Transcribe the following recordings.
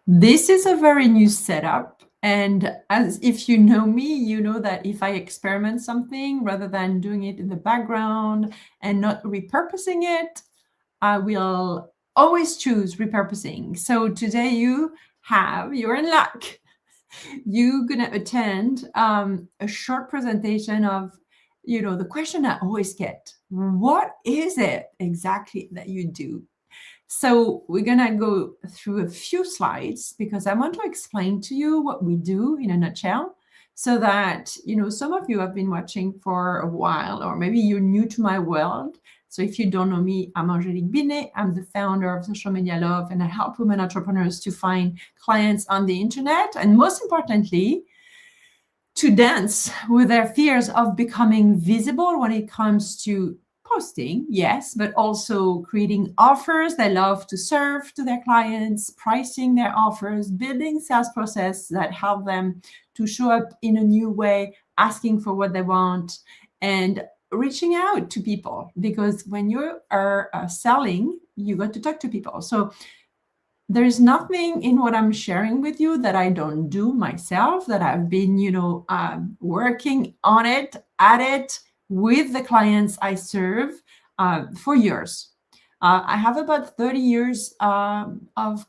This is a very new setup. And as if you know me, you know that if I experiment something, rather than doing it in the background and not repurposing it, I will always choose repurposing. So today you're in luck. You're gonna attend a short presentation of, the question I always get: what is it exactly that you do? So we're gonna go through a few slides because I want to explain to you what we do in a nutshell, so that some of you have been watching for a while, or maybe you're new to my world. So if you don't know me, I'm Angélique Binet. I'm the founder of Social Media Love, and I help women entrepreneurs to find clients on the internet, and most importantly, to dance with their fears of becoming visible when it comes to posting, yes, but also creating offers they love to serve to their clients, pricing their offers, building sales process that help them to show up in a new way, asking for what they want, and reaching out to people. Because when you are selling, you got to talk to people. So there's nothing in what I'm sharing with you that I don't do myself, that I've been, working on it, at it, with the clients I serve for years. I have about 30 years of,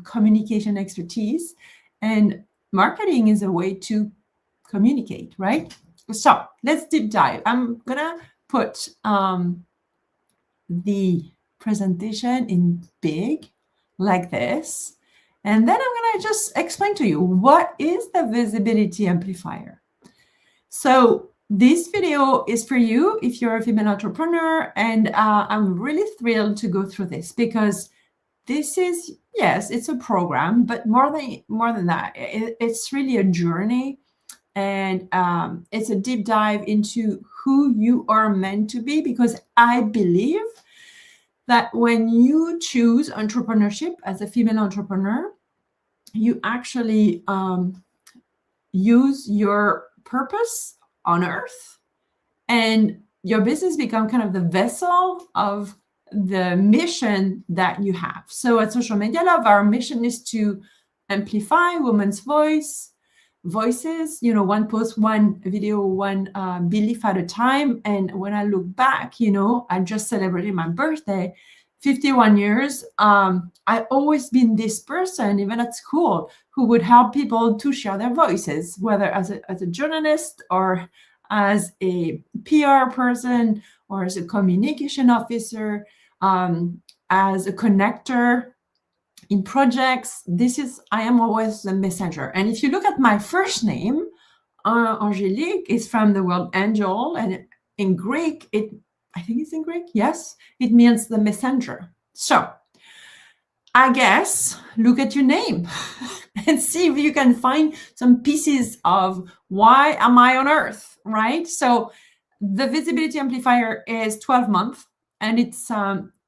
communication expertise, and marketing is a way to communicate, right? So let's deep dive. I'm gonna put the presentation in big like this, and then I'm going to just explain to you what is the visibility amplifier. So this video is for you if you're a female entrepreneur, and I'm really thrilled to go through this because this is, yes, it's a program, but more than that, it's really a journey, and it's a deep dive into who you are meant to be, because I believe that when you choose entrepreneurship as a female entrepreneur, you actually use your purpose on earth, and your business become kind of the vessel of the mission that you have. So at Social Media Love, our mission is to amplify women's voices, one post, one video, one belief at a time. And when I look back, I just celebrated my birthday, 51 years. I always been this person, even at school, who would help people to share their voices, whether as a journalist, or as a PR person, or as a communication officer, as a connector in projects. I am always the messenger. And if you look at my first name, Angélique, is from the word angel, and in Greek, I think it's in Greek, yes, it means the messenger. So I guess look at your name and see if you can find some pieces of why am I on earth, right? So the visibility amplifier is 12 months, and it's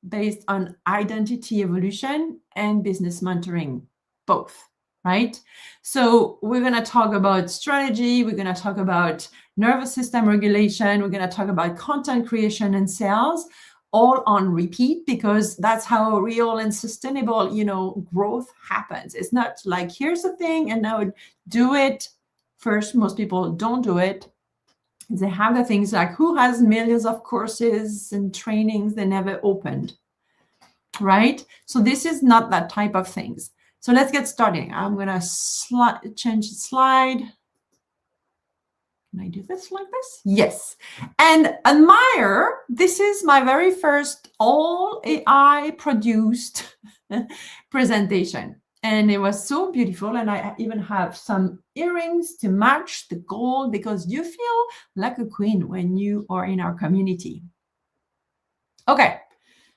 based on identity evolution and business mentoring, both, right? So we're going to talk about strategy. We're going to talk about nervous system regulation. We're going to talk about content creation and sales, all on repeat, because that's how real and sustainable, growth happens. It's not like, here's the thing, and now do it. First, most people don't do it. They have the things like, who has millions of courses and trainings they never opened, right? So this is not that type of things. So let's get started. I'm going to change the slide. Can I do this like this? Yes. And admire, this is my very first all AI produced presentation. And it was so beautiful. And I even have some earrings to match the gold, because you feel like a queen when you are in our community. Okay.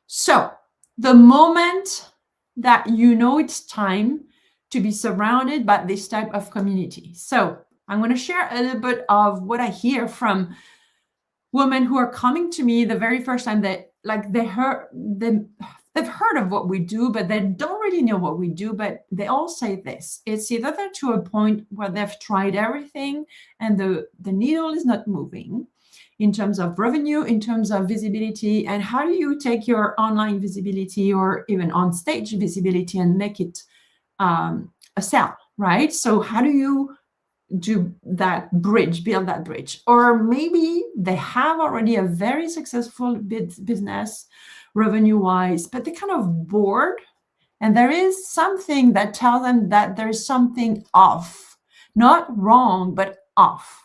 So the moment that it's time to be surrounded by this type of community. So I'm going to share a little bit of what I hear from women who are coming to me the very first time, that they've heard of what we do, but they don't really know what we do. But they all say this: it's either they're to a point where they've tried everything and the needle is not moving. in terms of revenue, in terms of visibility, and how do you take your online visibility or even on stage visibility and make it a sell, right? So how do you do that bridge, build that bridge? Or maybe they have already a very successful business revenue-wise, but they're kind of bored, and there is something that tells them that there's something off, not wrong, but off.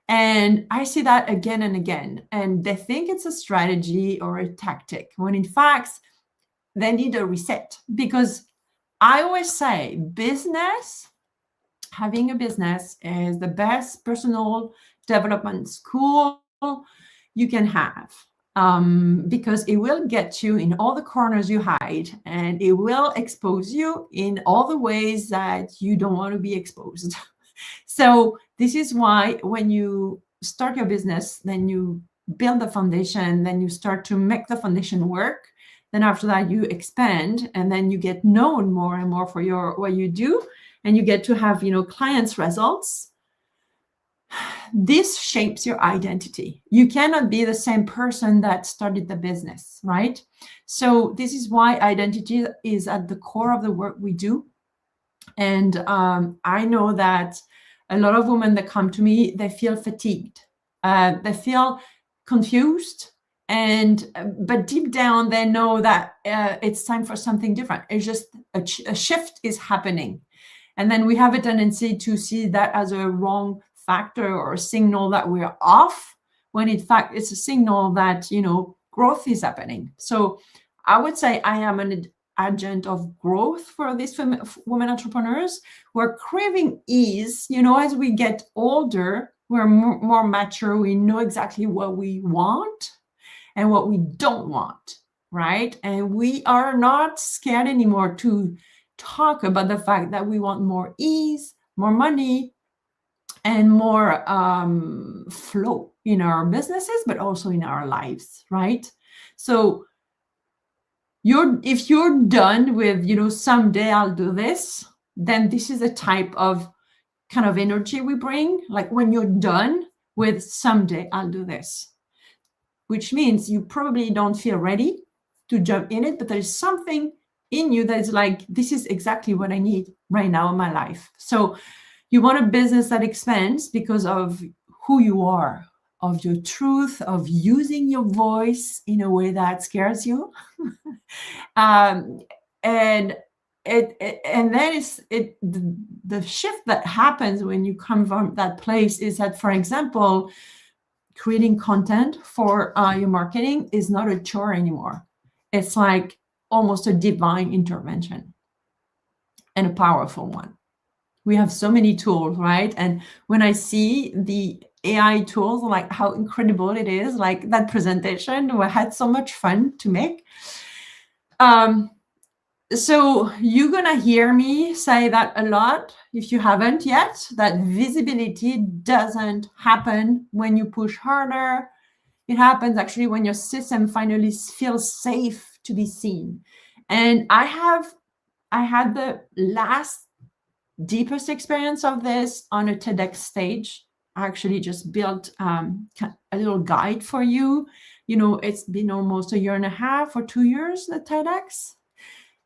And I see that again and again. And they think it's a strategy or a tactic, when in fact, they need a reset. Because I always say having a business is the best personal development school you can have. Because it will get you in all the corners you hide, and it will expose you in all the ways that you don't want to be exposed. So this is why when you start your business, then you build the foundation, then you start to make the foundation work. Then after that, you expand, and then you get known more and more for what you do, and you get to have, clients' results. This shapes your identity. You cannot be the same person that started the business, right? So this is why identity is at the core of the work we do. And I know that a lot of women that come to me, they feel fatigued. They feel confused. But deep down, they know that it's time for something different. It's just a shift is happening. And then we have a tendency to see that as a wrong factor or a signal that we're off, when in fact it's a signal that growth is happening. So I would say I am an agent of growth for these women entrepreneurs. We're craving ease. As we get older, we're more mature. We know exactly what we want and what we don't want, right? And we are not scared anymore to talk about the fact that we want more ease, more money, and more flow in our businesses, but also in our lives, right? So if you're done with, someday I'll do this, then this is the type of kind of energy we bring. Like when you're done with someday I'll do this, which means you probably don't feel ready to jump in it, but there's something in you that's like, this is exactly what I need right now in my life. So you want a business that expands because of who you are, of your truth, of using your voice in a way that scares you. And then the shift that happens when you come from that place is that, for example, creating content for your marketing is not a chore anymore. It's like almost a divine intervention, and a powerful one. We have so many tools, right? And when I see the AI tools, like how incredible it is, like that presentation, we had so much fun to make. So you're gonna hear me say that a lot, if you haven't yet, that visibility doesn't happen when you push harder. It happens actually when your system finally feels safe to be seen. And I had the last deepest experience of this on a TEDx stage. I actually just built a little guide for you. It's been almost 1.5 or 2 years, the TEDx.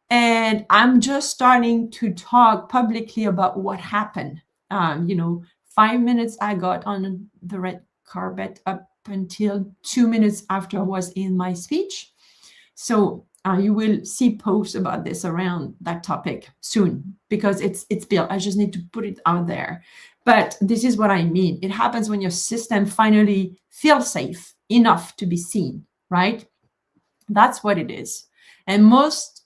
And I'm just starting to talk publicly about what happened. 5 minutes I got on the red carpet up until 2 minutes after I was in my speech. So you will see posts about this around that topic soon, because it's built. I just need to put it out there. But this is what I mean. It happens when your system finally feels safe enough to be seen, right? That's what it is. And most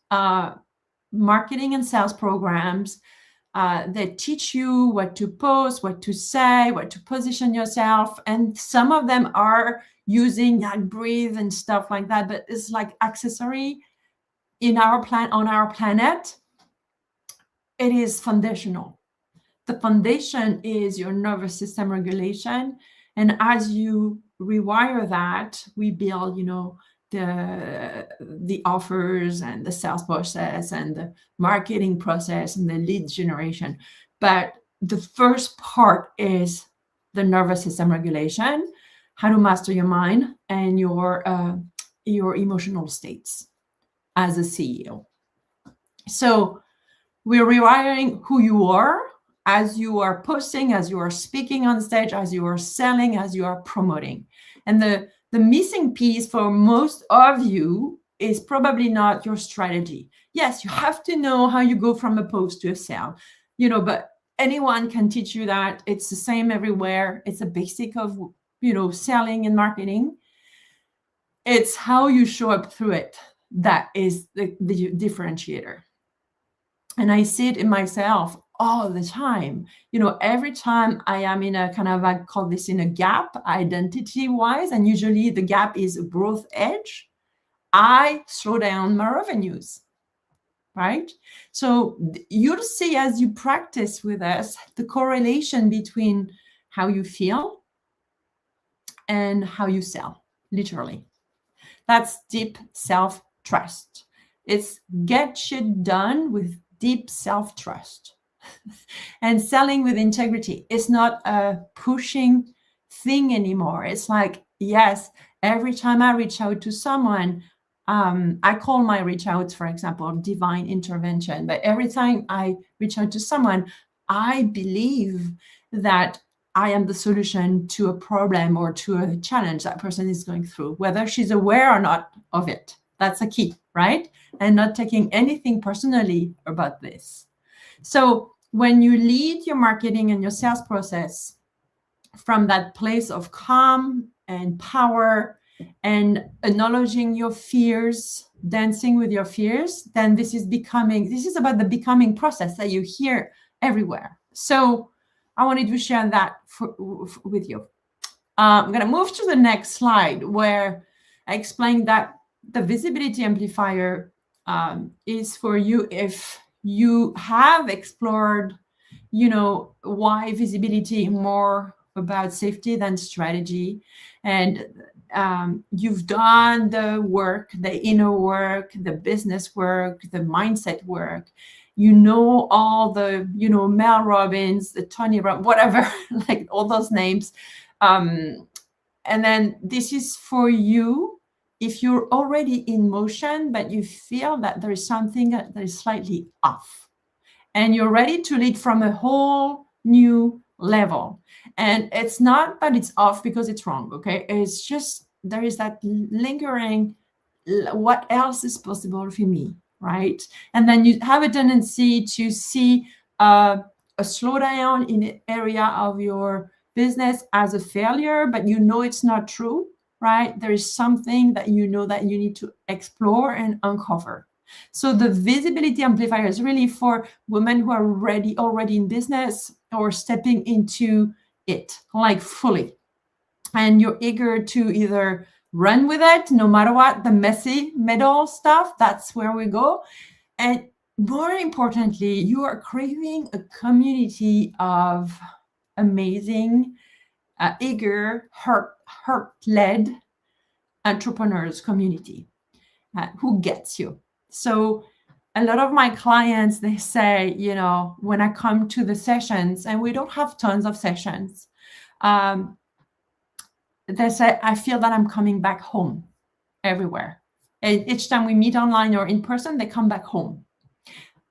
marketing and sales programs, they teach you what to post, what to say, what to position yourself. And some of them are using that breathe and stuff like that, but it's like accessory on our planet. It is foundational. The foundation is your nervous system regulation. And as you rewire that, we build, the offers and the sales process and the marketing process and the lead generation. But the first part is the nervous system regulation. how to master your mind and your emotional states as a CEO. So we're rewiring who you are as you are posting, as you are speaking on stage, as you are selling, as you are promoting. And the missing piece for most of you is probably not your strategy. Yes, you have to know how you go from a post to a sale, but anyone can teach you that. It's the same everywhere. It's a basic of, selling and marketing. It's how you show up through it that is the differentiator. And I see it in myself all the time. Every time I am in a kind of, I call this in a gap identity-wise, and usually the gap is a growth edge, I slow down my revenues, right? So you'll see as you practice with us, the correlation between how you feel and how you sell, literally. That's deep self-trust. It's get shit done with deep self-trust. And selling with integrity is not a pushing thing anymore. It's like, yes, every time I reach out to someone, I call my reach outs, for example, divine intervention. But every time I reach out to someone, I believe that I am the solution to a problem or to a challenge that person is going through, whether she's aware or not of it. That's a key, right? And not taking anything personally about this. So when you lead your marketing and your sales process from that place of calm and power and acknowledging your fears, dancing with your fears, then this is about the becoming process that you hear everywhere. So I wanted to share that with you. I'm going to move to the next slide where I explain that the visibility amplifier is for you if you have explored, why visibility more about safety than strategy, and you've done the work, the inner work, the business work, the mindset work. All the, Mel Robbins, the Tony Robbins, whatever, like all those names. And then this is for you if you're already in motion, but you feel that there is something that is slightly off. And you're ready to lead from a whole new level. And it's not that it's off because it's wrong, okay? It's just there is that lingering, what else is possible for me, right? And then you have a tendency to see a slowdown in an area of your business as a failure, but it's not true, right? There is something that that you need to explore and uncover. So the visibility amplifier is really for women who are already in business or stepping into it, like fully. And you're eager to either run with it, no matter what, the messy middle stuff, that's where we go. And more importantly, you are craving a community of amazing, eager, heart-led entrepreneurs community who gets you. So a lot of my clients, they say, when I come to the sessions, and we don't have tons of sessions, they say, I feel that I'm coming back home everywhere. And each time we meet online or in person, they come back home.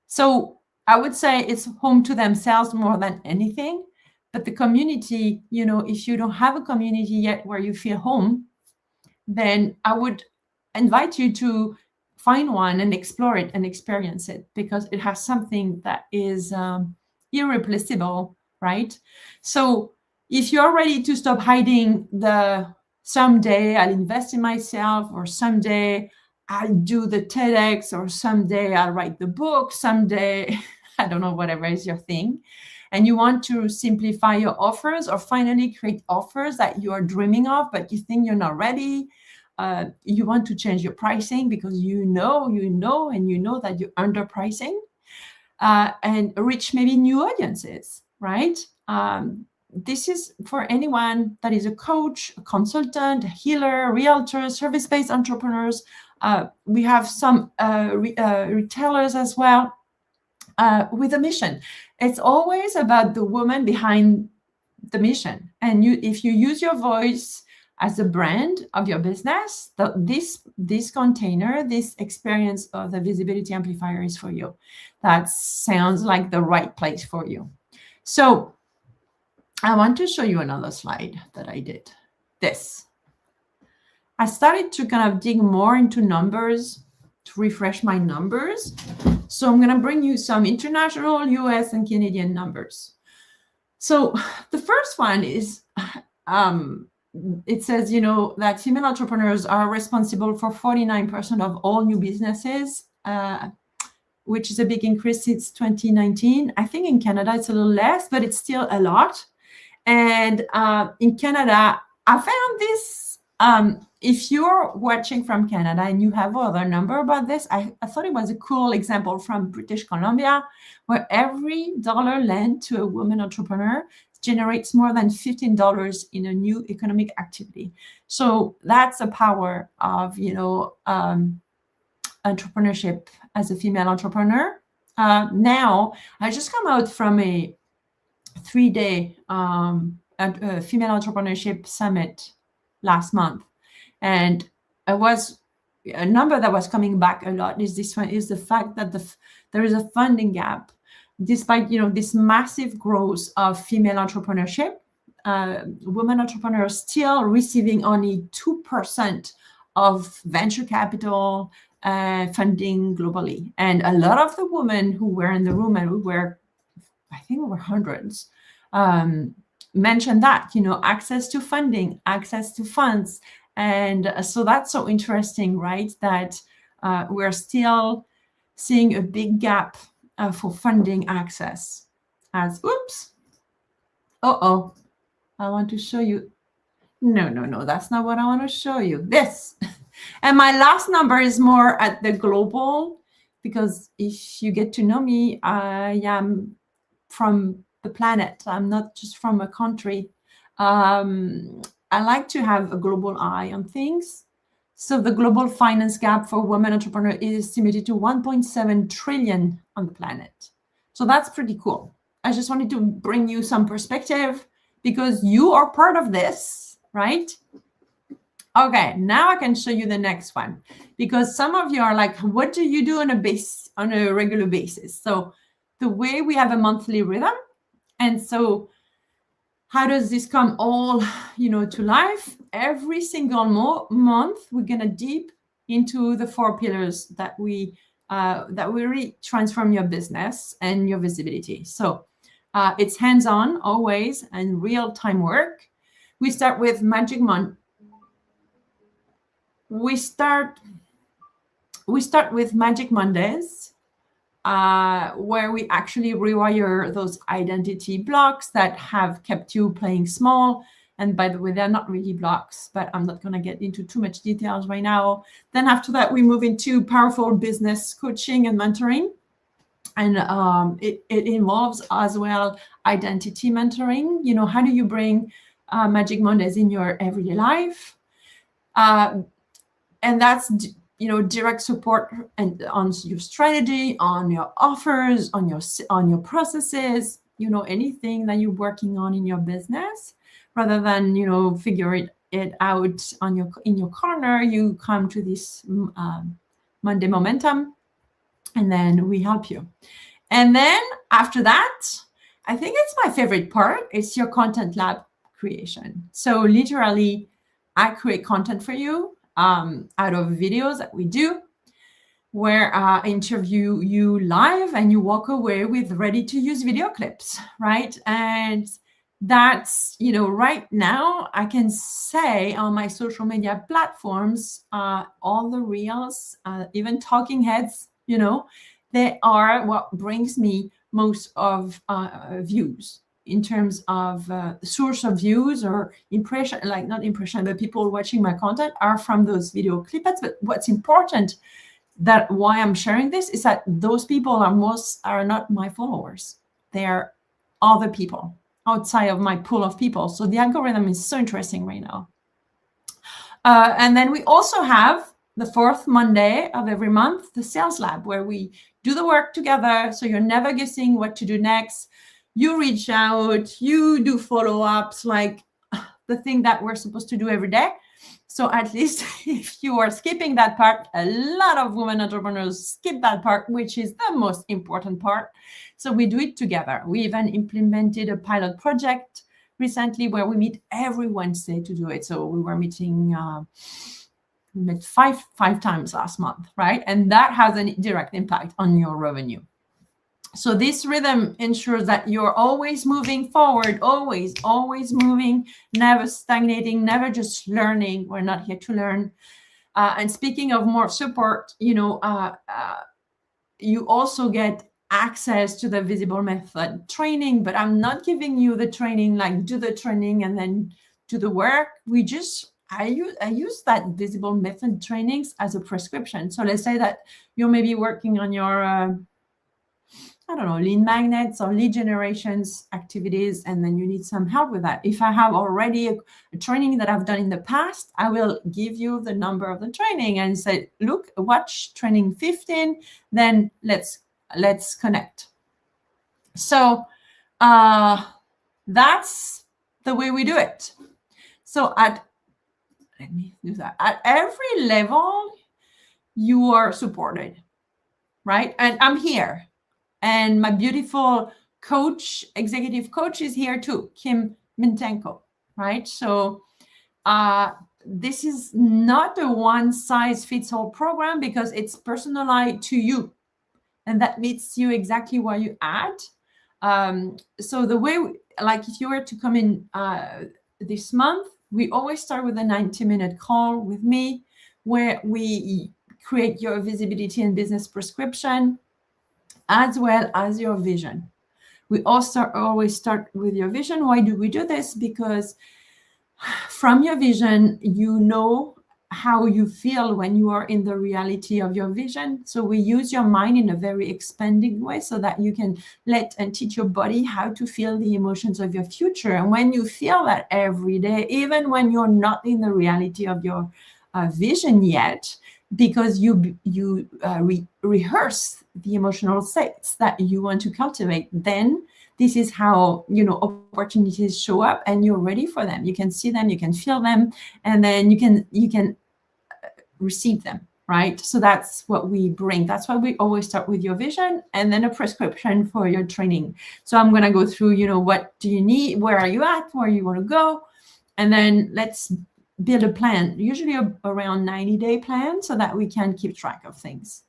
So I would say it's home to themselves more than anything. But the community, if you don't have a community yet where you feel home, then I would invite you to find one and explore it and experience it, because it has something that is irreplaceable, right? So if you're ready to stop hiding the someday I'll invest in myself, or someday I'll do the TEDx, or someday I'll write the book, someday, I don't know, whatever is your thing, and you want to simplify your offers or finally create offers that you are dreaming of, but you think you're not ready, you want to change your pricing because you know that you're underpricing, and reach maybe new audiences, right? This is for anyone that is a coach, a consultant, a healer, realtor, service-based entrepreneurs. We have some retailers as well with a mission. It's always about the woman behind the mission. And if you use your voice as a brand of your business, this container, this experience of the visibility amplifier is for you. That sounds like the right place for you. So I want to show you another slide that I did. This. I started to kind of dig more into numbers to refresh my numbers. So I'm going to bring you some international, US, and Canadian numbers. So the first one is, it says, that female entrepreneurs are responsible for 49% of all new businesses, which is a big increase since 2019. I think in Canada it's a little less, but it's still a lot. And in Canada, I found this. If you're watching from Canada and you have other number about this, I thought it was a cool example from British Columbia, where every dollar lent to a woman entrepreneur generates more than $15 in a new economic activity. So that's the power of, entrepreneurship as a female entrepreneur. Now, I just come out from a 3-day female entrepreneurship summit last month, and it was a number that was coming back a lot is this one, is the fact that there is a funding gap despite this massive growth of female entrepreneurship. Women entrepreneurs still receiving only 2% of venture capital funding globally, and a lot of the women who were in the room, and I think we were hundreds, mentioned that, access to funding, access to funds. And so that's so interesting, right? That we're still seeing a big gap for funding access. I want to show you. No, that's not what I want to show you. This. And my last number is more at the global, because if you get to know me, I am from the planet. I'm not just from a country. I like to have a global eye on things. So the global finance gap for women entrepreneurs is estimated to 1.7 trillion on the planet. So that's pretty cool. I just wanted to bring you some perspective because you are part of this, right? Okay, now I can show you the next one, because some of you are like, what do you do on a regular basis? So the way we have a monthly rhythm, and so how does this come all, to life? Every single month, we're gonna deep into the 4 pillars that we really transform your business and your visibility. So it's hands-on always and real-time work. We start with Magic Monday. We start with Magic Mondays, where we actually rewire those identity blocks that have kept you playing small. And by the way, they're not really blocks, but I'm not going to get into too much details right now. Then after that, we move into powerful business coaching and mentoring. And it involves as well identity mentoring. How do you bring Magic Mondays in your everyday life? And that's direct support and on your strategy, on your offers, on your processes, anything that you're working on in your business, rather than figure it out in your corner. You come to this Monday Momentum, and then we help you. And then after that, I think it's my favorite part. It's your content lab creation. So literally, I create content for you out of videos that we do, where I interview you live and you walk away with ready-to-use video clips, right? And that's, right now I can say on my social media platforms, all the reels, even talking heads, they are what brings me most of views in terms of source of views or impression, like not impression, but people watching my content are from those video clips. But what's important, that why I'm sharing this, is that those people are not my followers. They are other people outside of my pool of people. So the algorithm is so interesting right now. And then we also have the 4th Monday of every month, the Sales Lab, where we do the work together. So you're never guessing what to do next. You reach out, you do follow-ups, like the thing that we're supposed to do every day. So at least if you are skipping that part, a lot of women entrepreneurs skip that part, which is the most important part. So we do it together. We even implemented a pilot project recently where we meet every Wednesday to do it. So we were meeting we met five times last month, right? And that has a direct impact on your revenue. So this rhythm ensures that you're always moving forward, always moving, never stagnating, never just learning. We're not here to learn. And speaking of more support, you also get access to the visible method training, but I'm not giving you the training, like do the training and then do the work. I use that visible method trainings as a prescription. So let's say that you're maybe working on your lead magnets or lead generations activities, and then you need some help with that. If I have already a training that I've done in the past, I will give you the number of the training and say, look, watch training 15, then let's connect. So that's the way we do it. So let me do that. At every level, you are supported, right? And I'm here. And my beautiful executive coach is here too, Kim Mintenko, right? So this is not a one-size-fits-all program because it's personalized to you. And that meets you exactly where you're at. So the way, if you were to come in this month, we always start with a 90-minute call with me where we create your visibility and business prescription, as well as your vision. We always start with your vision. Why do we do this? Because from your vision, you know how you feel when you are in the reality of your vision. So we use your mind in a very expanding way so that you can let and teach your body how to feel the emotions of your future. And when you feel that every day, even when you're not in the reality of your vision yet, because you rehearse the emotional states that you want to cultivate, then this is how opportunities show up and you're ready for them. You can see them, you can feel them, and then you can receive them, right? So that's what we bring. That's why we always start with your vision and then a prescription for your training. So I'm going to go through, what do you need? Where are you at? Where you want to go? And then let's build a plan, usually around 90-day plan, so that we can keep track of things.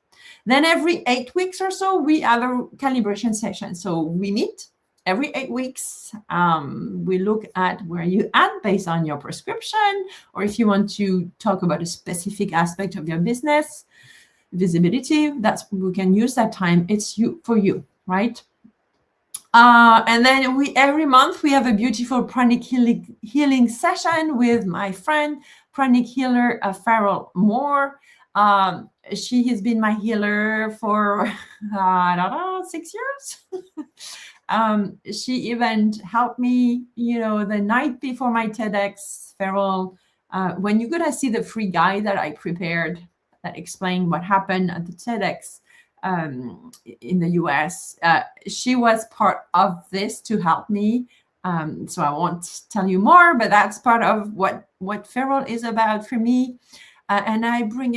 Then every 8 weeks or so, we have a calibration session. So we meet every 8 weeks. We look at where you at based on your prescription, or if you want to talk about a specific aspect of your business, visibility, we can use that time. It's for you, right? And then every month we have a beautiful pranic healing session with my friend, pranic healer Farrell Moore. She has been my healer for, 6 years. She even helped me, the night before my TEDx. Farrell, when you're going to see the free guide that I prepared that explained what happened at the TEDx, in the US, she was part of this to help me. So I won't tell you more, but that's part of what Farrell is about for me. And I bring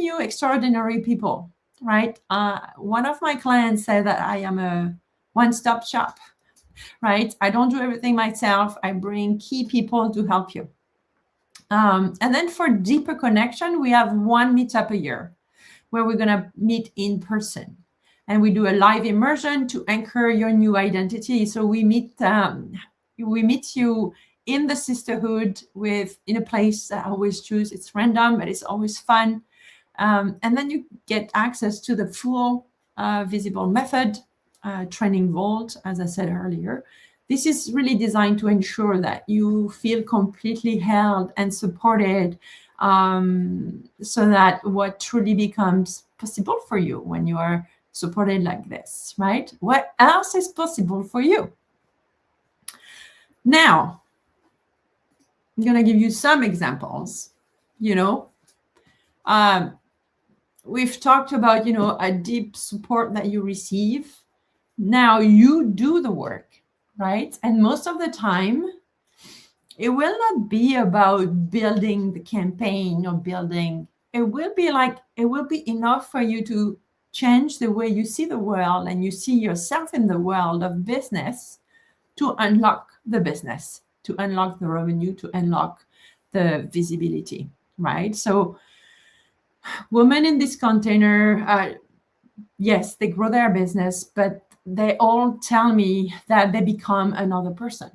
you extraordinary people, right? One of my clients said that I am a one-stop shop, right? I don't do everything myself. I bring key people to help you. And then for deeper connection, we have one meetup a year, where we're going to meet in person, and we do a live immersion to anchor your new identity. So we meet you in the sisterhood in a place that I always choose. It's random, but it's always fun. And then you get access to the full visible method training vault, as I said earlier. This is really designed to ensure that you feel completely held and supported, so that what truly becomes possible for you when you are supported like this, right? What else is possible for you? Now, I'm going to give you some examples. We've talked about, a deep support that you receive. Now you do the work, right? And most of the time, it will not be about building the campaign or building. It will be enough for you to change the way you see the world and you see yourself in the world of business, to unlock the business, to unlock the revenue, to unlock the visibility, right? So women in this container, yes, they grow their business, but they all tell me that they become another person.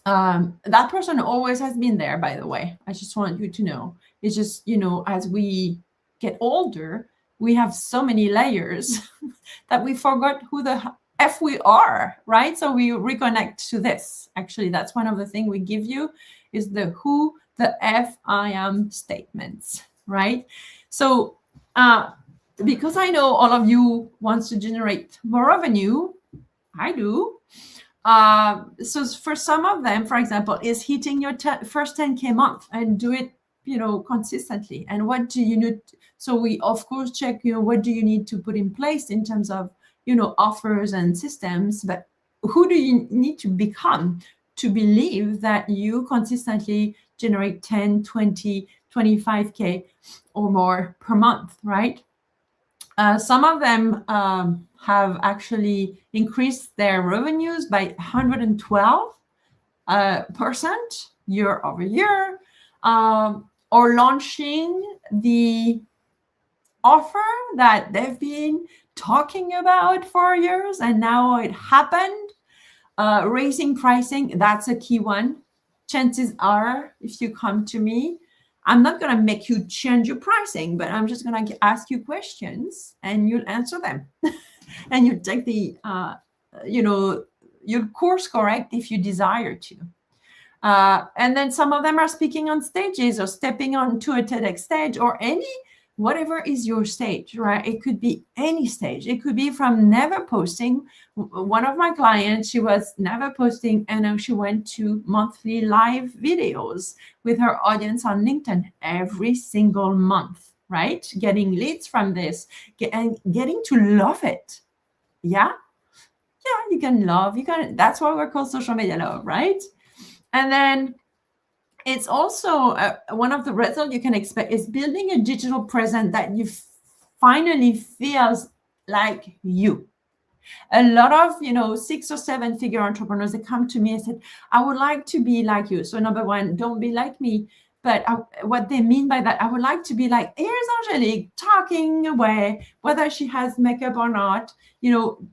That person always has been there, by the way. I just want you to know. It's just, as we get older, we have so many layers that we forgot who the F we are, right? So we reconnect to this. Actually, that's one of the things we give you is the who, the F I am statements, right? So because I know all of you wants to generate more revenue, I do. So for some of them, for example, is hitting your first 10K month and do it, consistently. And what do you need? So we, of course, check, what do you need to put in place in terms of, offers and systems, but who do you need to become to believe that you consistently generate 10, 20, 25K or more per month, right? Some of them have actually increased their revenues by 112% year over year, or launching the offer that they've been talking about for years, and now it happened. Raising pricing, that's a key one. Chances are, if you come to me, I'm not going to make you change your pricing, but I'm just going to ask you questions and you'll answer them. And you take the, you'll course correct if you desire to. And then some of them are speaking on stages or stepping onto a TEDx stage or whatever is your stage, right? It could be any stage. It could be from never posting. One of my clients, she was never posting, and now she went to monthly live videos with her audience on LinkedIn every single month, right? Getting leads from this and getting to love it. Yeah, you can love. That's why we're called social media love, right? And then it's also one of the results you can expect is building a digital presence that you finally feels like you. A lot of 6 or 7 figure entrepreneurs that come to me and said, I would like to be like you. So number one, don't be like me. But what they mean by that, I would like to be like, here's Angelique talking away, whether she has makeup or not, to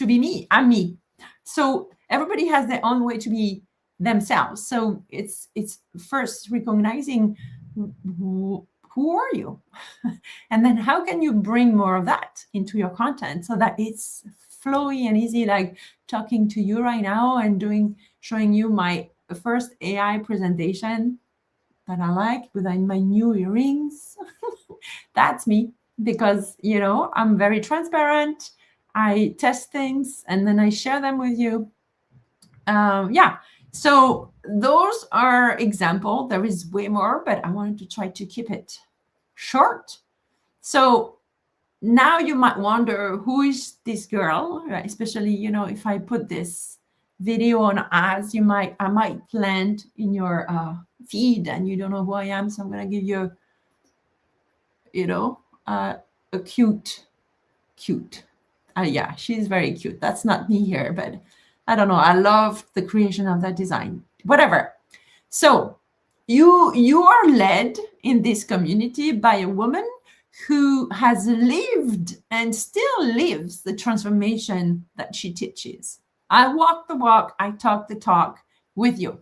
be me. I'm me. So everybody has their own way to be themselves. So it's first recognizing who are you, and then how can you bring more of that into your content so that it's flowy and easy, like talking to you right now and showing you my first AI presentation that I like with my new earrings. That's me, because I'm very transparent. I test things and then I share them with you. So those are examples. There is way more, but I wanted to try to keep it short. So now you might wonder, who is this girl, right? Especially, if I put this video on ads, I might land in your feed and you don't know who I am. So I'm going to give you, a cute. Yeah, she's very cute. That's not me here, but I don't know. I love the creation of that design, whatever. So you are led in this community by a woman who has lived and still lives the transformation that she teaches. I walk the walk, I talk the talk with you.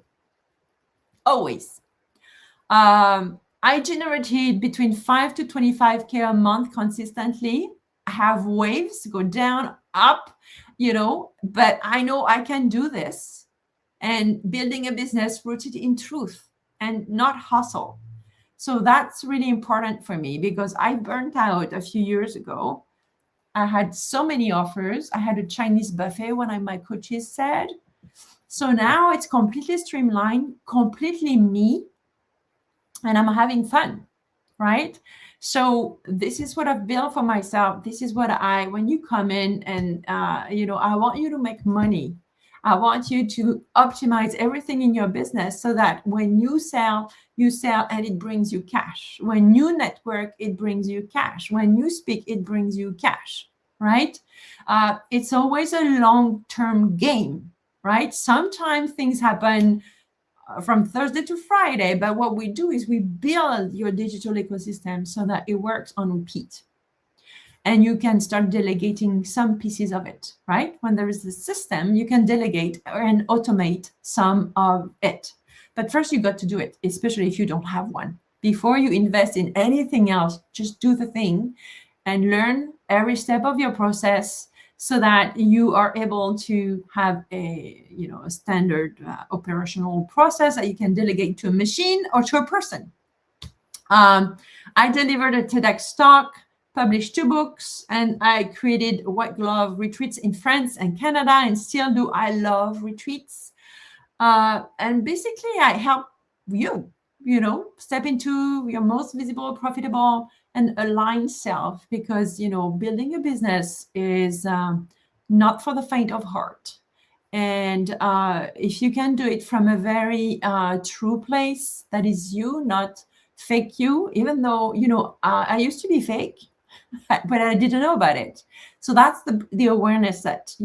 Always. I generated between 5 to 25K a month consistently. I have waves, go down, up, but I know I can do this, and building a business rooted in truth and not hustle. So that's really important for me, because I burnt out a few years ago. I had so many offers. I had a Chinese buffet, one of my coaches said. So now it's completely streamlined, completely me, and I'm having fun, right? So this is what I've built for myself. This is what when you come in and, I want you to make money. I want you to optimize everything in your business so that when you sell and it brings you cash. When you network, it brings you cash. When you speak, it brings you cash, right? It's always a long-term game, right? Sometimes things happen from Thursday to Friday, but what we do is we build your digital ecosystem so that it works on repeat. And you can start delegating some pieces of it, right? When there is a system, you can delegate and automate some of it. But first, you got to do it, especially if you don't have one. Before you invest in anything else, just do the thing and learn every step of your process so that you are able to have a standard operational process that you can delegate to a machine or to a person. I delivered a TEDx talk, published 2 books, and I created white glove retreats in France and Canada, and still do. I love retreats. And basically, I help you, step into your most visible, profitable, and aligned self, because, building a business is not for the faint of heart. And if you can do it from a very true place, that is you, not fake you, even though, I used to be fake, but I didn't know about it. So that's the awareness that,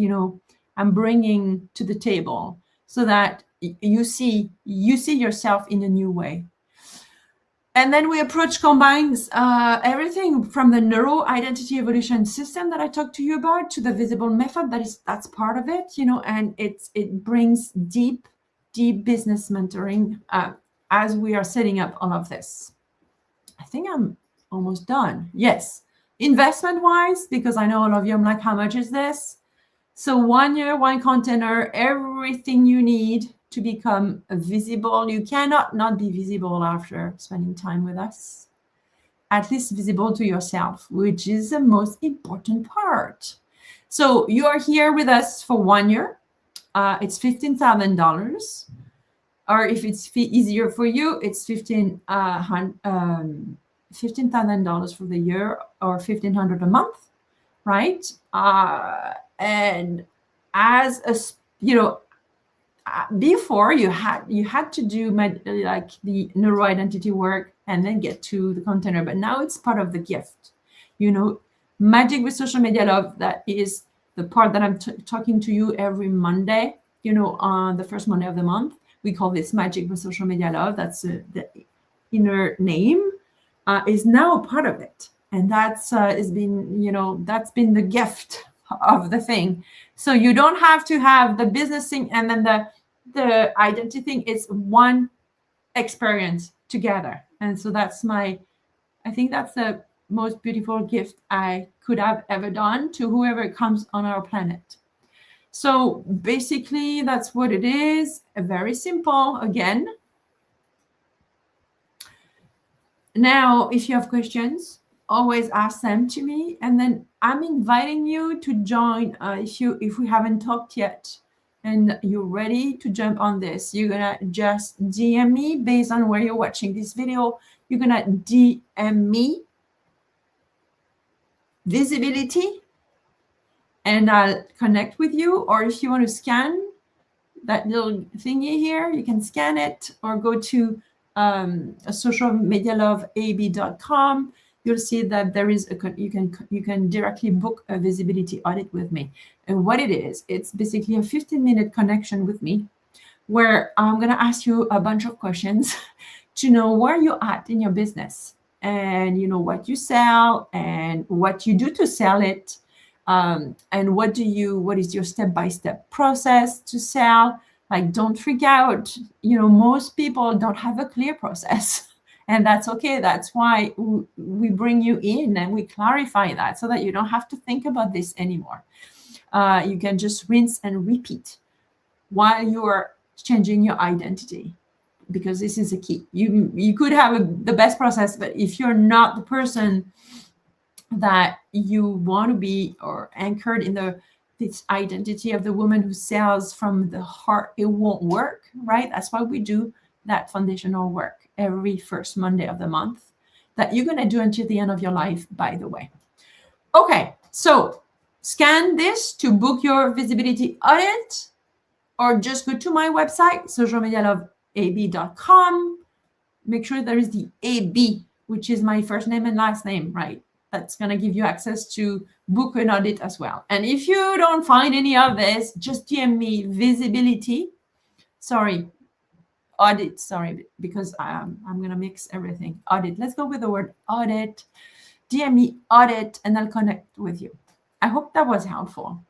I'm bringing to the table so that you see yourself in a new way. And then we combines everything from the neuro identity evolution system that I talked to you about to the visible method that's part of it, and it brings deep business mentoring as we are setting up all of this. I think I'm almost done. Yes. Investment wise, because I know all of you, I'm like, how much is this? So 1 year, 1 container, everything you need to become visible. You cannot not be visible after spending time with us. At least visible to yourself, which is the most important part. So you are here with us for 1 year. It's $15,000. Or if it's easier for you, it's $15,000 for the year, or $1,500 a month, right? And as a, before you had to do like the neuro identity work and then get to the container, but now it's part of the gift. Magic with Social Media Love, that is the part that I'm talking to you every Monday, on the first Monday of the month. We call this Magic with Social Media Love. That's the inner name, is now a part of it. And that's that's been the gift of the thing. So you don't have to have the business thing and then the identity thing. It's one experience together. And so I think that's the most beautiful gift I could have ever done to whoever comes on our planet. So basically, that's what it is. Very simple again. Now, if you have questions, always ask them to me. And then I'm inviting you to join if we haven't talked yet and you're ready to jump on this. You're going to just DM me based on where you're watching this video. You're going to DM me visibility, and I'll connect with you. Or if you want to scan that little thingy here, you can scan it, or go to socialmedialoveab.com. You'll see that there is you can directly book a visibility audit with me. And what it is, it's basically a 15-minute connection with me, where I'm going to ask you a bunch of questions to know where you're at in your business, and what you sell and what you do to sell it, and what is your step-by-step process to sell. Like, don't freak out. Most people don't have a clear process, and that's okay. That's why we bring you in and we clarify that, so that you don't have to think about this anymore. You can just rinse and repeat while you are changing your identity, because this is a key. You could have the best process, but if you're not the person that you want to be, or anchored in this identity of the woman who sells from the heart, it won't work, right? That's why we do that foundational work every first Monday of the month, that you're going to do until the end of your life, by the way. Okay, so scan this to book your visibility audit. or just go to my website, socialmedialoveab.com. Make sure there is the AB, which is my first name and last name, right? That's going to give you access to book an audit as well. And if you don't find any of this, just DM me audit, because I'm going to mix everything. Audit. Let's go with the word audit. DM me audit, and I'll connect with you. I hope that was helpful.